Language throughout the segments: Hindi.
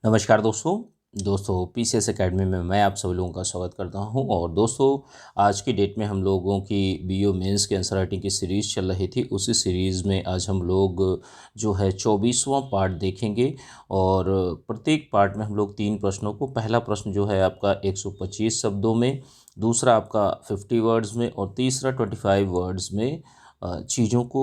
नमस्कार दोस्तों पीसीएस एकेडमी में मैं आप सभी लोगों का स्वागत करता हूं। और दोस्तों, आज की डेट में हम लोगों की बीओ मेंस के आंसर राइटिंग की सीरीज़ चल रही थी। उसी सीरीज़ में आज हम लोग जो है 24वां पार्ट देखेंगे। और प्रत्येक पार्ट में हम लोग 3 प्रश्नों को, पहला प्रश्न जो है आपका 125 शब्दों में, दूसरा आपका 50 वर्ड्स में और तीसरा 25 वर्ड्स में चीज़ों को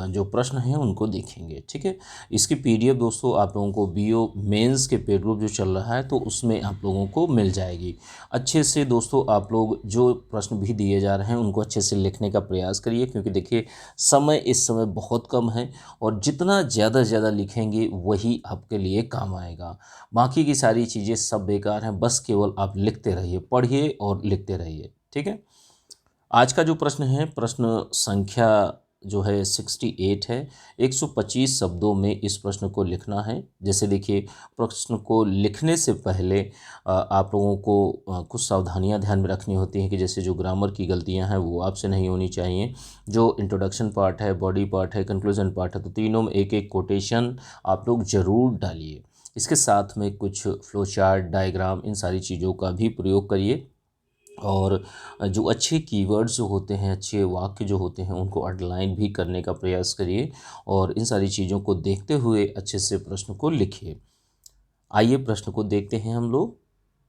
जो प्रश्न हैं उनको देखेंगे। ठीक है, इसकी पीडीएफ दोस्तों आप लोगों को बीओ मेंस के पेड ग्रुप जो चल रहा है तो उसमें आप लोगों को मिल जाएगी। अच्छे से दोस्तों आप लोग जो प्रश्न भी दिए जा रहे हैं उनको अच्छे से लिखने का प्रयास करिए, क्योंकि देखिए समय इस समय बहुत कम है और जितना ज़्यादा से ज़्यादा लिखेंगे वही आपके लिए काम आएगा। बाकी की सारी चीज़ें सब बेकार हैं, बस केवल आप लिखते रहिए, पढ़िए और लिखते रहिए। ठीक है, आज का जो प्रश्न है, प्रश्न संख्या जो है 68 है। 125 शब्दों में इस प्रश्न को लिखना है। जैसे देखिए, प्रश्न को लिखने से पहले आप लोगों को कुछ सावधानियां ध्यान में रखनी होती हैं कि जैसे जो ग्रामर की गलतियां हैं वो आपसे नहीं होनी चाहिए। जो इंट्रोडक्शन पार्ट है, बॉडी पार्ट है, कंक्लूजन पार्ट है, तो तीनों में एक एक कोटेशन आप लोग ज़रूर डालिए। इसके साथ में कुछ फ्लो चार्ट, डायग्राम, इन सारी चीज़ों का भी प्रयोग करिए। और जो अच्छे कीवर्ड्स जो होते हैं, अच्छे वाक्य जो होते हैं, उनको अंडरलाइन भी करने का प्रयास करिए और इन सारी चीज़ों को देखते हुए अच्छे से प्रश्न को लिखिए। आइए प्रश्न को देखते हैं हम लोग।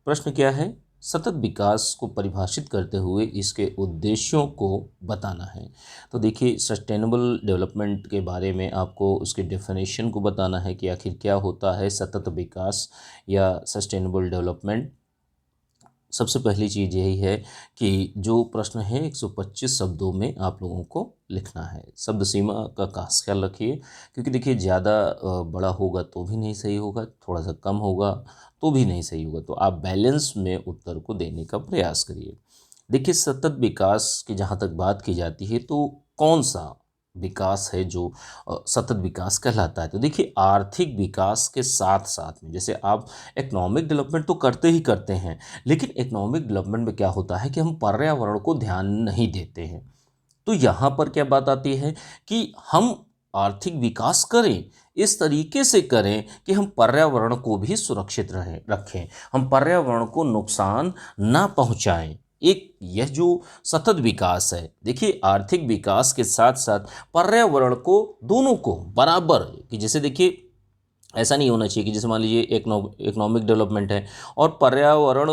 प्रश्न क्या है? सतत विकास को परिभाषित करते हुए इसके उद्देश्यों को बताना है। तो देखिए, सस्टेनेबल डेवलपमेंट के बारे में आपको उसके डेफिनेशन को बताना है कि आखिर क्या होता है सतत विकास या सस्टेनेबल डेवलपमेंट। सबसे पहली चीज़ यही है कि जो प्रश्न है 125 शब्दों में आप लोगों को लिखना है। शब्द सीमा का खास ख्याल रखिए, क्योंकि देखिए ज़्यादा बड़ा होगा तो भी नहीं सही होगा, थोड़ा सा कम होगा तो भी नहीं सही होगा। तो आप बैलेंस में उत्तर को देने का प्रयास करिए। देखिए, सतत विकास की जहाँ तक बात की जाती है तो कौन सा विकास है जो सतत विकास कहलाता है? तो देखिए, आर्थिक विकास के साथ साथ में जैसे आप इकोनॉमिक डेवलपमेंट तो करते ही करते हैं, लेकिन इकोनॉमिक डेवलपमेंट में क्या होता है कि हम पर्यावरण को ध्यान नहीं देते हैं। तो यहाँ पर क्या बात आती है कि हम आर्थिक विकास करें, इस तरीके से करें कि हम पर्यावरण को भी सुरक्षित रखें, हम पर्यावरण को नुकसान ना पहुंचाएं। एक यह जो सतत विकास है, देखिए आर्थिक विकास के साथ साथ पर्यावरण को, दोनों को बराबर, कि जैसे देखिए ऐसा नहीं होना चाहिए कि जैसे मान लीजिए इकोनॉमिक डेवलपमेंट है और पर्यावरण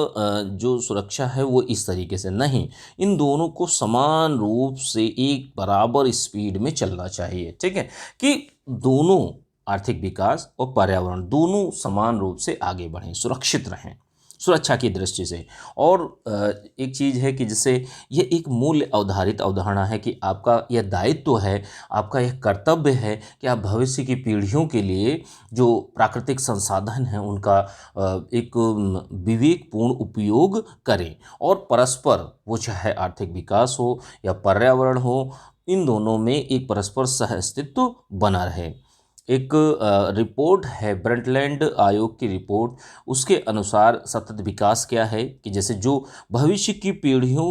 जो सुरक्षा है वो इस तरीके से नहीं। इन दोनों को समान रूप से एक बराबर स्पीड में चलना चाहिए। ठीक है, कि दोनों, आर्थिक विकास और पर्यावरण दोनों समान रूप से आगे बढ़ें, सुरक्षित रहें सुरक्षा की दृष्टि से। और एक चीज़ है कि जैसे ये एक मूल्य आधारित अवधारणा है कि आपका यह दायित्व है, आपका यह कर्तव्य है कि आप भविष्य की पीढ़ियों के लिए जो प्राकृतिक संसाधन हैं उनका एक विवेकपूर्ण उपयोग करें। और परस्पर, वो चाहे आर्थिक विकास हो या पर्यावरण हो, इन दोनों में एक परस्पर सह अस्तित्व बना रहे। एक रिपोर्ट है, ब्रंटलैंड आयोग की रिपोर्ट, उसके अनुसार सतत विकास क्या है कि जैसे जो भविष्य की पीढ़ियों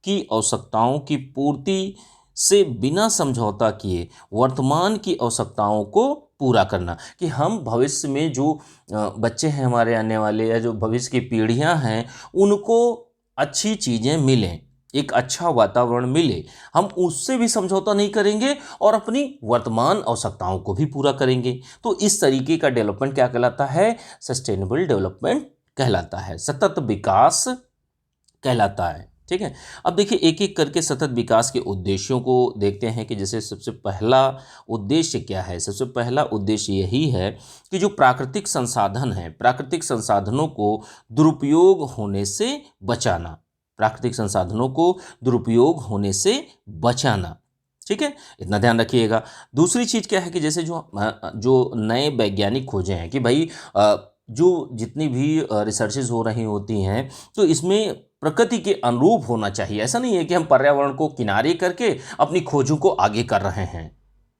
की आवश्यकताओं की पूर्ति से बिना समझौता किए वर्तमान की आवश्यकताओं को पूरा करना, कि हम भविष्य में जो बच्चे हैं हमारे आने वाले, या जो भविष्य की पीढ़ियां हैं, उनको अच्छी चीज़ें मिलें, एक अच्छा वातावरण मिले, हम उससे भी समझौता नहीं करेंगे और अपनी वर्तमान आवश्यकताओं को भी पूरा करेंगे। तो इस तरीके का डेवलपमेंट क्या कहलाता है? सस्टेनेबल डेवलपमेंट कहलाता है, सतत विकास कहलाता है। ठीक है, अब देखिए एक एक करके सतत विकास के उद्देश्यों को देखते हैं कि जैसे सबसे पहला उद्देश्य क्या है। सबसे पहला उद्देश्य यही है कि जो प्राकृतिक संसाधन है, प्राकृतिक संसाधनों को दुरुपयोग होने से बचाना, प्राकृतिक संसाधनों को दुरुपयोग होने से बचाना। ठीक है, इतना ध्यान रखिएगा। दूसरी चीज़ क्या है कि जैसे जो नए वैज्ञानिक खोजें हैं कि भाई जो जितनी भी रिसर्चेज हो रही होती हैं तो इसमें प्रकृति के अनुरूप होना चाहिए। ऐसा नहीं है कि हम पर्यावरण को किनारे करके अपनी खोजों को आगे कर रहे हैं,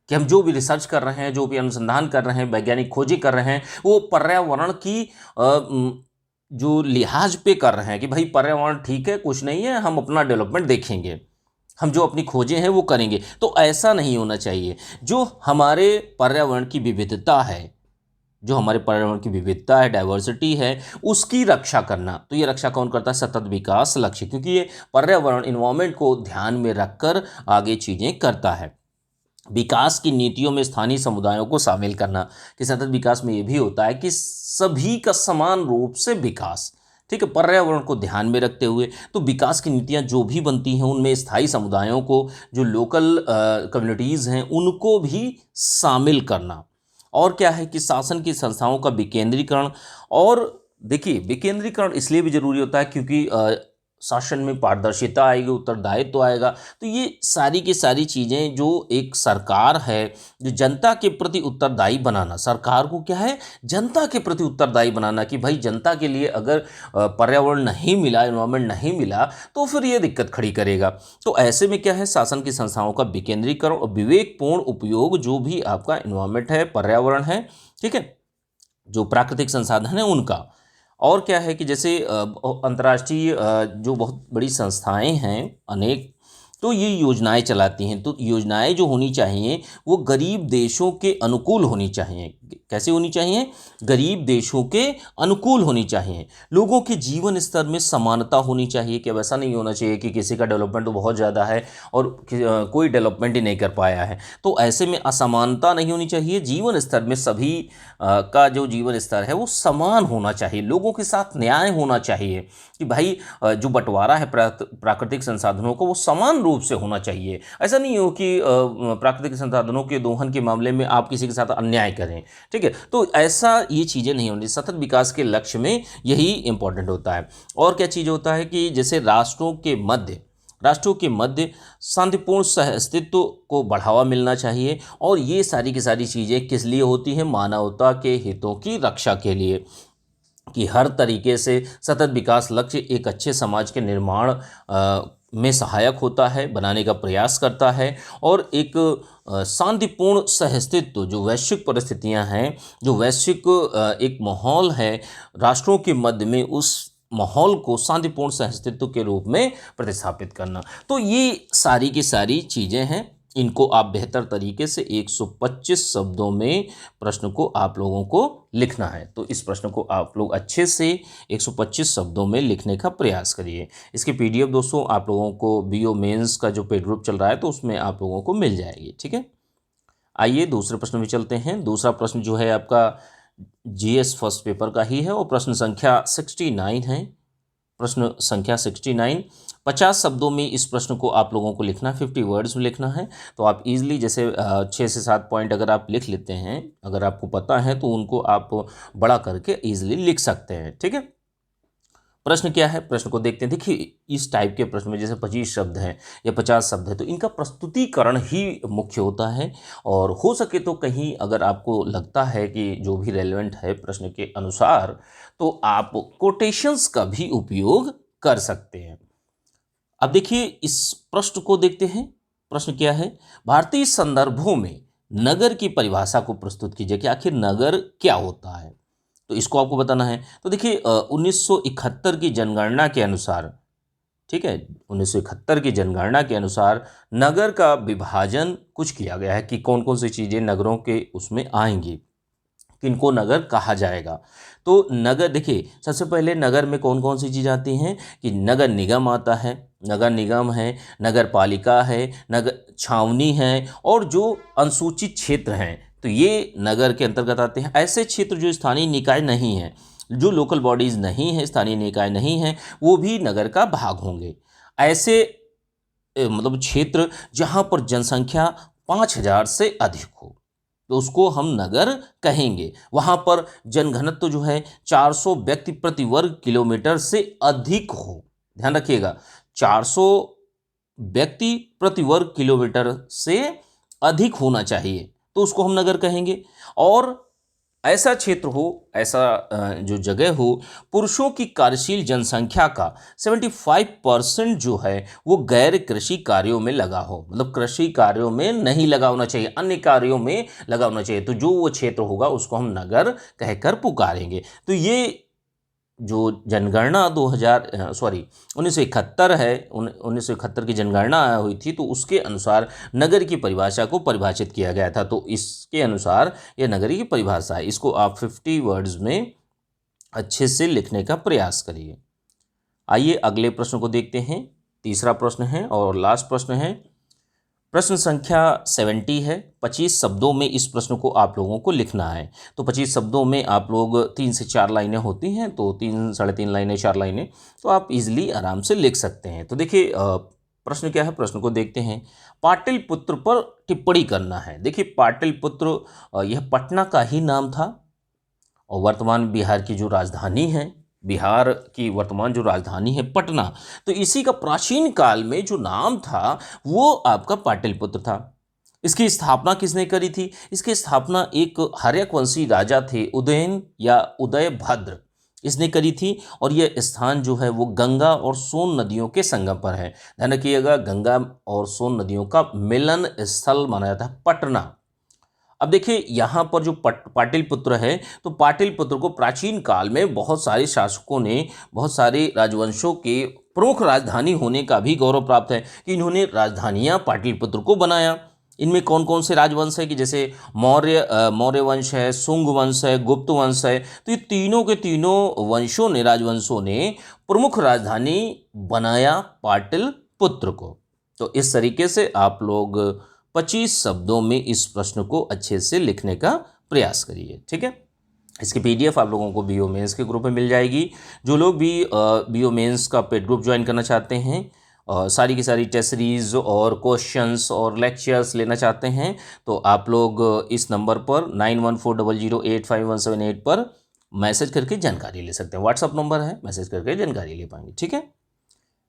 कि हम जो भी रिसर्च कर रहे हैं, जो भी अनुसंधान कर रहे हैं, वैज्ञानिक खोजें कर रहे हैं, वो पर्यावरण की जो लिहाज पे कर रहे हैं कि भाई पर्यावरण ठीक है, कुछ नहीं है, हम अपना डेवलपमेंट देखेंगे, हम जो अपनी खोजें हैं वो करेंगे। तो ऐसा नहीं होना चाहिए। जो हमारे पर्यावरण की विविधता है, जो हमारे पर्यावरण की विविधता है, डाइवर्सिटी है, उसकी रक्षा करना। तो ये रक्षा कौन करता है? सतत विकास लक्ष्य, क्योंकि ये पर्यावरण इन्वायरमेंट को ध्यान में रखकर आगे चीज़ें करता है। विकास की नीतियों में स्थानीय समुदायों को शामिल करना, कि सतत विकास में ये भी होता है कि सभी का समान रूप से विकास, ठीक है, पर्यावरण को ध्यान में रखते हुए। तो विकास की नीतियाँ जो भी बनती हैं उनमें स्थायी समुदायों को, जो लोकल कम्युनिटीज़ हैं, उनको भी शामिल करना। और क्या है कि शासन की संस्थाओं का विकेंद्रीकरण। और देखिए, विकेंद्रीकरण इसलिए भी जरूरी होता है क्योंकि शासन में पारदर्शिता आएगी, उत्तरदायित्व तो आएगा। तो ये सारी की सारी चीज़ें जो एक सरकार है, जो जनता के प्रति उत्तरदायी बनाना, सरकार को क्या है, जनता के प्रति उत्तरदायी बनाना, कि भाई जनता के लिए अगर पर्यावरण नहीं मिला, एनवायरनमेंट नहीं मिला, तो फिर ये दिक्कत खड़ी करेगा। तो ऐसे में क्या है, शासन की संस्थाओं का विकेंद्रीकरण और विवेकपूर्ण उपयोग, जो भी आपका एनवायरनमेंट है, पर्यावरण है, ठीक है, जो प्राकृतिक संसाधन है उनका। और क्या है कि जैसे अंतर्राष्ट्रीय जो बहुत बड़ी संस्थाएं हैं अनेक, तो ये योजनाएं चलाती हैं। तो योजनाएं जो होनी चाहिए वो गरीब देशों के अनुकूल होनी चाहिए। कैसे होनी चाहिए? गरीब देशों के अनुकूल होनी चाहिए। लोगों के जीवन स्तर में समानता होनी चाहिए, कि अब ऐसा नहीं होना चाहिए कि किसी का डेवलपमेंट तो बहुत ज़्यादा है और कोई डेवलपमेंट ही नहीं कर पाया है। तो ऐसे में असमानता नहीं होनी चाहिए। जीवन स्तर में सभी का जो जीवन स्तर है वो समान होना चाहिए। लोगों के साथ न्याय होना चाहिए, कि भाई जो बंटवारा है प्राकृतिक संसाधनों को, वो समान रूप से होना चाहिए। ऐसा नहीं हो कि प्राकृतिक संसाधनों के दोहन के मामले में आप किसी के साथ अन्याय करें, ठीक है। तो ऐसा ये चीज़ें नहीं होनी। सतत विकास के लक्ष्य में यही इंपॉर्टेंट होता है। और क्या चीज़ होता है कि जैसे राष्ट्रों के मध्य शांतिपूर्ण सहअस्तित्व को बढ़ावा मिलना चाहिए। और ये सारी की सारी चीज़ें किस लिए होती हैं? मानवता के हितों की रक्षा के लिए, कि हर तरीके से सतत विकास लक्ष्य एक अच्छे समाज के निर्माण में सहायक होता है, बनाने का प्रयास करता है। और एक शांतिपूर्ण सहअस्तित्व, जो वैश्विक परिस्थितियां हैं, जो वैश्विक एक माहौल है राष्ट्रों के मध्य में, उस माहौल को शांतिपूर्ण सहअस्तित्व के रूप में प्रतिस्थापित करना। तो ये सारी की सारी चीज़ें हैं। इनको आप बेहतर तरीके से 125 शब्दों में प्रश्न को आप लोगों को लिखना है। तो इस प्रश्न को आप लोग अच्छे से 125 शब्दों में लिखने का प्रयास करिए। इसकी पीडीएफ दोस्तों आप लोगों को बीओ मेंस का जो पेड ग्रुप चल रहा है तो उसमें आप लोगों को मिल जाएगी, ठीक है। आइए दूसरे प्रश्न में चलते हैं। दूसरा प्रश्न जो है आपका जीएस फर्स्ट पेपर का ही है और प्रश्न संख्या 69 है। प्रश्न संख्या 69, 50 शब्दों में इस प्रश्न को आप लोगों को लिखना है, 50 वर्ड्स में लिखना है। तो आप इजीली जैसे 6 से 7 पॉइंट अगर आप लिख लेते हैं, अगर आपको पता है तो उनको आप बड़ा करके इजीली लिख सकते हैं, ठीक है। प्रश्न क्या है, प्रश्न को देखते हैं। देखिए, इस टाइप के प्रश्न में जैसे 25 शब्द हैं या 50 शब्द है, तो इनका प्रस्तुतिकरण ही मुख्य होता है। और हो सके तो कहीं अगर आपको लगता है कि जो भी रेलेवेंट है प्रश्न के अनुसार, तो आप कोटेशंस का भी उपयोग कर सकते हैं। अब देखिए, इस प्रश्न को देखते हैं। प्रश्न क्या है? भारतीय संदर्भों में नगर की परिभाषा को प्रस्तुत कीजिए, कि आखिर नगर क्या होता है। तो इसको आपको बताना है। तो देखिए 1971 की जनगणना के अनुसार, ठीक है, 1971 की जनगणना के अनुसार नगर का विभाजन कुछ किया गया है, कि कौन कौन सी चीज़ें नगरों के उसमें आएंगी, किनको नगर कहा जाएगा। तो नगर, देखिए सबसे पहले नगर में कौन कौन सी चीज़ आती हैं, कि नगर निगम आता है, नगर निगम है, नगर पालिका है, नगर छावनी है, और जो अनुसूचित क्षेत्र हैं तो ये नगर के अंतर्गत आते हैं। ऐसे क्षेत्र जो स्थानीय निकाय नहीं हैं, जो लोकल बॉडीज़ नहीं हैं, स्थानीय निकाय नहीं हैं, वो भी नगर का भाग होंगे। ऐसे मतलब क्षेत्र जहाँ पर जनसंख्या 5000 से अधिक हो तो उसको हम नगर कहेंगे। वहाँ पर जनघनत्व जो है 400 व्यक्ति प्रति वर्ग किलोमीटर से अधिक हो। ध्यान रखिएगा, 400 व्यक्ति प्रति वर्ग किलोमीटर से अधिक होना चाहिए, तो उसको हम नगर कहेंगे। और ऐसा क्षेत्र हो, ऐसा जो जगह हो, पुरुषों की कार्यशील जनसंख्या का 75% जो है वो गैर कृषि कार्यों में लगा हो, मतलब कृषि कार्यों में नहीं लगा होना चाहिए, अन्य कार्यों में लगा होना चाहिए। तो जो वो क्षेत्र होगा उसको हम नगर कहकर पुकारेंगे। तो ये जो जनगणना 1971 है, 1971 की जनगणना हुई थी, तो उसके अनुसार नगर की परिभाषा को परिभाषित किया गया था। तो इसके अनुसार ये नगरी की परिभाषा है। इसको आप 50 वर्ड्स में अच्छे से लिखने का प्रयास करिए। आइए अगले प्रश्न को देखते हैं। तीसरा प्रश्न है और लास्ट प्रश्न है। प्रश्न संख्या 70 है। 25 शब्दों में इस प्रश्न को आप लोगों को लिखना है। तो 25 शब्दों में आप लोग 3 से 4 लाइनें होती हैं, तो 3 साढ़े 3 लाइनें 4 लाइनें, तो आप इजीली आराम से लिख सकते हैं। तो देखिए प्रश्न क्या है, प्रश्न को देखते हैं। पाटलिपुत्र पर टिप्पणी करना है। देखिए पाटलिपुत्र यह पटना का ही नाम था और वर्तमान बिहार की जो राजधानी है, बिहार की वर्तमान जो राजधानी है पटना, तो इसी का प्राचीन काल में जो नाम था वो आपका पाटलिपुत्र था। इसकी स्थापना किसने करी थी? इसकी स्थापना एक हर्यकवंशी राजा थे, उदयन या उदयभद्र, इसने करी थी। और यह स्थान जो है वो गंगा और सोन नदियों के संगम पर है। ध्यान रखिएगा, गंगा और सोन नदियों का मिलन स्थल माना जाता है पटना। अब देखिए यहाँ पर जो पाटलिपुत्र है, तो पाटलिपुत्र को प्राचीन काल में बहुत सारे शासकों ने, बहुत सारे राजवंशों के प्रमुख राजधानी होने का भी गौरव प्राप्त है कि इन्होंने राजधानियाँ पाटलिपुत्र को बनाया। इनमें कौन कौन से राजवंश है कि जैसे मौर्य वंश है, शुंग वंश है, गुप्त वंश है। तो ये तीनों के तीनों वंशों ने, राजवंशों ने प्रमुख राजधानी बनाया पाटलिपुत्र को। तो इस तरीके से आप लोग 25 शब्दों में इस प्रश्न को अच्छे से लिखने का प्रयास करिए। ठीक है, इसकी पीडीएफ आप लोगों को बीओ मेंस के ग्रुप में मिल जाएगी। जो लोग भी बीओ मेंस का पेड ग्रुप ज्वाइन करना चाहते हैं, सारी की सारी टेस्ट सीरीज और क्वेश्चंस और लेक्चर्स लेना चाहते हैं, तो आप लोग इस नंबर पर 9140085178 पर मैसेज करके जानकारी ले सकते हैं। व्हाट्सअप नंबर है, मैसेज करके जानकारी ले पाएंगे। ठीक है,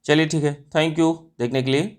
चलिए ठीक है, थैंक यू देखने के लिए।